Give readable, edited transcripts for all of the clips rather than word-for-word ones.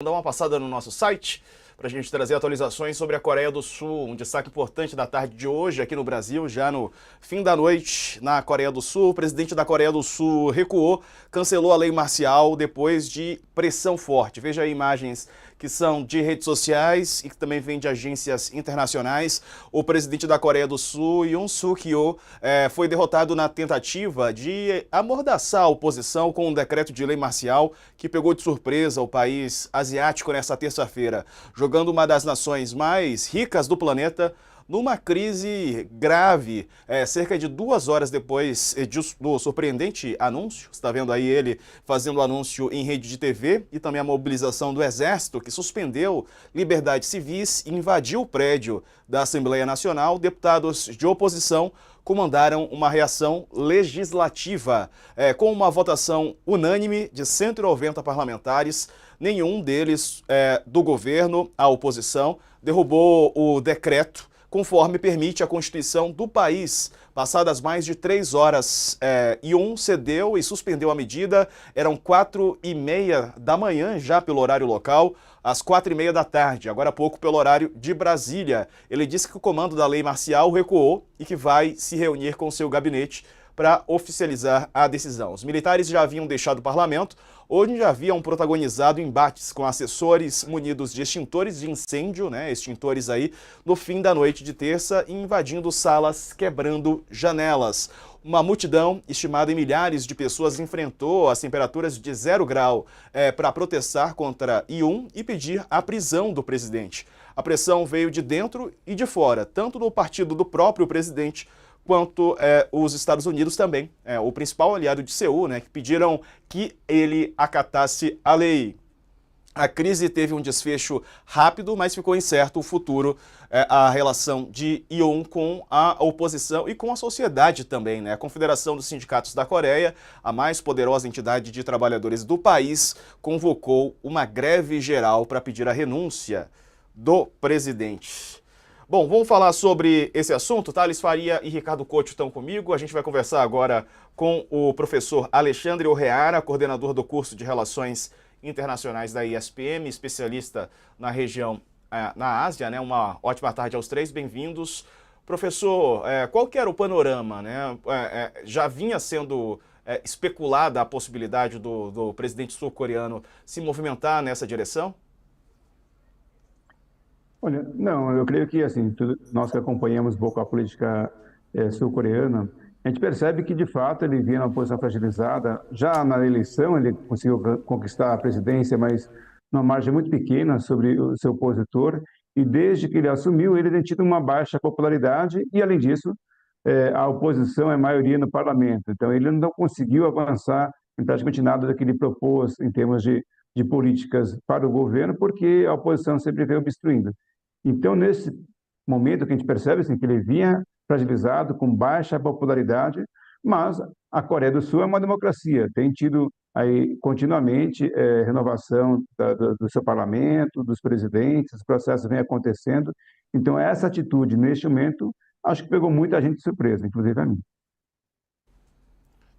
Dar uma passada no nosso site para a gente trazer atualizações sobre a Coreia do Sul. Um destaque importante da tarde de hoje aqui no Brasil, já no fim da noite na Coreia do Sul. O presidente da Coreia do Sul recuou, cancelou a lei marcial depois de pressão forte. Veja aí imagens que são de redes sociais e que também vêm de agências internacionais. O presidente da Coreia do Sul, Yoon Suk-yeol, foi derrotado na tentativa de amordaçar a oposição com um decreto de lei marcial que pegou de surpresa o país asiático nesta terça-feira, jogando uma das nações mais ricas do planeta numa crise grave, cerca de 2 horas depois do surpreendente anúncio. Você está vendo aí ele fazendo o anúncio em rede de TV e também a mobilização do Exército, que suspendeu liberdades civis e invadiu o prédio da Assembleia Nacional. Deputados de oposição comandaram uma reação legislativa, com uma votação unânime de 190 parlamentares. Nenhum deles do governo, a oposição, derrubou o decreto conforme permite a Constituição do país. Passadas mais de 3 horas, Yoon cedeu e suspendeu a medida. Eram 4h30 da manhã, já pelo horário local, às 4h30 da tarde, agora há pouco pelo horário de Brasília. Ele disse que o comando da lei marcial recuou e que vai se reunir com seu gabinete para oficializar a decisão. Os militares já haviam deixado o parlamento, onde já haviam protagonizado embates com assessores munidos de extintores de incêndio, extintores aí, no fim da noite de terça, invadindo salas, quebrando janelas. Uma multidão, estimada em milhares de pessoas, enfrentou as temperaturas de 0 grau para protestar contra Yoon e pedir a prisão do presidente. A pressão veio de dentro e de fora, tanto do partido do próprio presidente, quanto os Estados Unidos também, o principal aliado de Seul, que pediram que ele acatasse a lei. A crise teve um desfecho rápido, mas ficou incerto o futuro, a relação de Yoon com a oposição e com a sociedade também. A Confederação dos Sindicatos da Coreia, a mais poderosa entidade de trabalhadores do país, convocou uma greve geral para pedir a renúncia do presidente. Bom, vamos falar sobre esse assunto. Thales Faria e Ricardo Couto estão comigo. A gente vai conversar agora com o professor Alexandre Orreara, coordenador do curso de Relações Internacionais da ISPM, especialista na região, na Ásia. Uma ótima tarde aos três, bem-vindos. Professor, qual que era o panorama? Já vinha sendo especulada a possibilidade do presidente sul-coreano se movimentar nessa direção? Olha, não, eu creio que assim, nós que acompanhamos um pouco a política sul-coreana, a gente percebe que de fato ele vinha numa posição fragilizada. Já na eleição ele conseguiu conquistar a presidência, mas numa margem muito pequena sobre o seu opositor. E desde que ele assumiu, ele tem tido uma baixa popularidade e, além disso, a oposição é maioria no parlamento. Então ele não conseguiu avançar em praticamente nada daquilo que ele propôs em termos de políticas para o governo, porque a oposição sempre veio obstruindo. Então, nesse momento que a gente percebe assim, que ele vinha fragilizado, com baixa popularidade, mas a Coreia do Sul é uma democracia, tem tido aí continuamente renovação do seu parlamento, dos presidentes, os processos vêm acontecendo. Então, essa atitude, neste momento, acho que pegou muita gente de surpresa, inclusive a mim.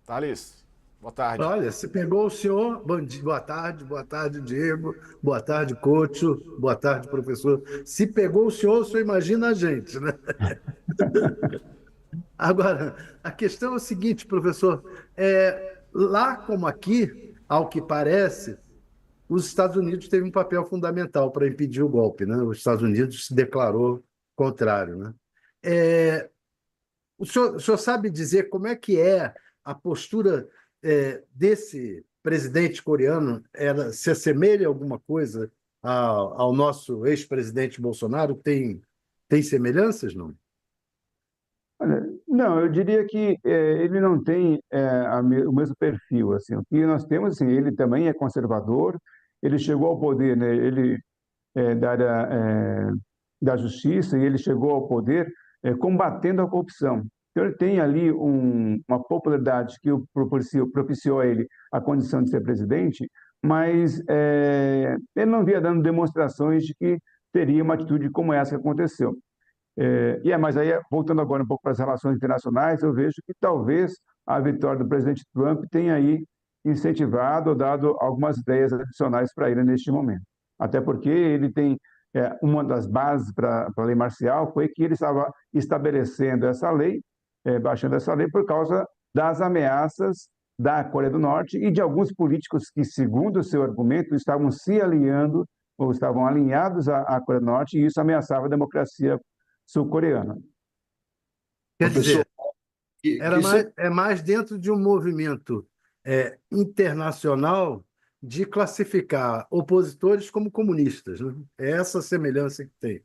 Thales, boa tarde. Olha, se pegou o senhor, bom dia, boa tarde, Diego, boa tarde, Couto, boa tarde, professor. Se pegou o senhor imagina a gente, né? Agora, a questão é o seguinte, professor, lá como aqui, ao que parece, os Estados Unidos teve um papel fundamental para impedir o golpe, né? Os Estados Unidos se declarou contrário, né? O senhor sabe dizer como é que é a postura desse presidente coreano? Ela se assemelha alguma coisa ao nosso ex-presidente Bolsonaro? Tem semelhanças, não? Olha, não, eu diria que ele não tem o mesmo perfil. Assim. O que nós temos, assim, ele também é conservador, ele chegou ao poder, né, ele da área da justiça, e ele chegou ao poder combatendo a corrupção. Então, ele tem ali uma popularidade que propiciou a ele a condição de ser presidente, mas ele não vinha dando demonstrações de que teria uma atitude como essa que aconteceu. Mas aí, voltando agora um pouco para as relações internacionais, eu vejo que talvez a vitória do presidente Trump tenha aí incentivado ou dado algumas ideias adicionais para ele neste momento. Até porque ele tem uma das bases para a lei marcial foi que ele estava estabelecendo essa lei, baixando essa lei por causa das ameaças da Coreia do Norte e de alguns políticos que, segundo o seu argumento, estavam se alinhando ou estavam alinhados à Coreia do Norte e isso ameaçava a democracia sul-coreana. Quer Professor, dizer, é mais dentro de um movimento internacional de classificar opositores como comunistas, né? É essa semelhança que tem.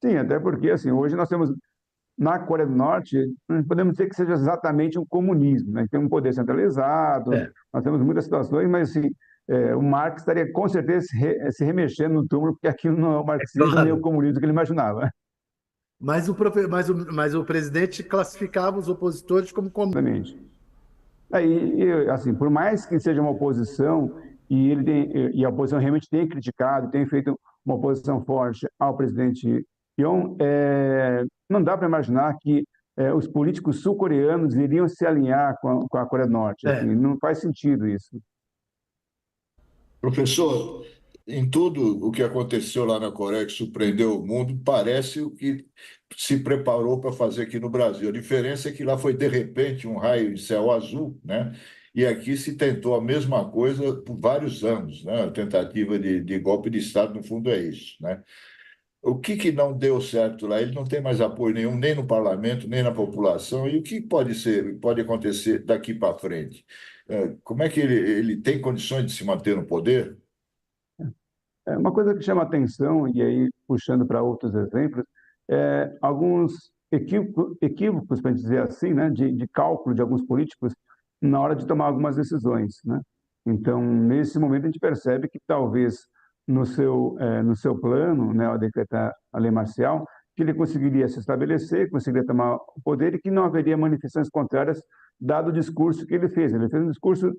Sim, até porque assim, hoje nós temos na Coreia do Norte, não podemos dizer que seja exatamente um comunismo, né? Tem um poder centralizado, É. nós temos muitas situações, mas assim, o Marx estaria com certeza se remexendo no túmulo, porque aquilo não é o marxismo Claro. nem o comunismo que ele imaginava. Mas o presidente classificava os opositores como comunistas. Exatamente. Assim, por mais que seja uma oposição, e a oposição realmente tem criticado, tem feito uma oposição forte ao presidente Yoon, não dá para imaginar que os políticos sul-coreanos iriam se alinhar com a Coreia do Norte. Assim, não faz sentido isso. professor, em tudo o que aconteceu lá na Coreia, que surpreendeu o mundo, parece o que se preparou para fazer aqui no Brasil. A diferença é que lá foi, de repente, um raio de céu azul, né? E aqui se tentou a mesma coisa por vários anos, né? A tentativa de golpe de Estado, no fundo, é isso, né? O que não deu certo lá? Ele não tem mais apoio nenhum, nem no parlamento, nem na população. E o que pode acontecer daqui para frente? Como é que ele tem condições de se manter no poder? Uma coisa que chama atenção, e aí puxando para outros exemplos, alguns equívocos, para dizer assim, né, de cálculo de alguns políticos na hora de tomar algumas decisões, né? Então, nesse momento, a gente percebe que talvez no seu plano, né, ao decretar a lei marcial, que ele conseguiria se estabelecer, conseguiria tomar o poder e que não haveria manifestações contrárias, dado o discurso que ele fez. Ele fez um discurso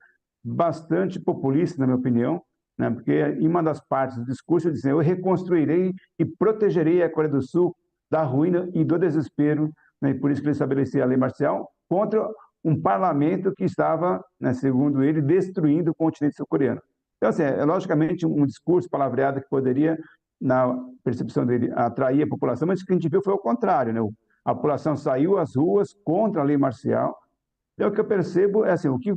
bastante populista, na minha opinião, né? Porque em uma das partes do discurso ele diz: eu reconstruirei e protegerei a Coreia do Sul da ruína e do desespero, né? E por isso que ele estabelecia a lei marcial contra um parlamento que estava, né, segundo ele, destruindo o continente sul-coreano. Então, assim, logicamente um discurso palavreado que poderia, na percepção dele, atrair a população, mas o que a gente viu foi o contrário, né? A população saiu às ruas contra a lei marcial. Então, o que eu percebo é assim, o que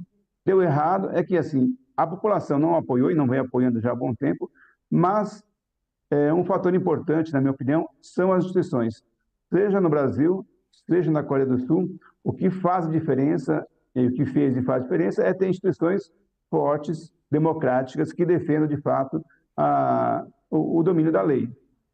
deu errado é que assim, a população não apoiou e não vem apoiando já há bom tempo, mas um fator importante, na minha opinião, são as instituições. Seja no Brasil, seja na Coreia do Sul, o que faz diferença, e o que fez e faz diferença é ter instituições fortes, democráticas, que defendam, de fato, o domínio da lei.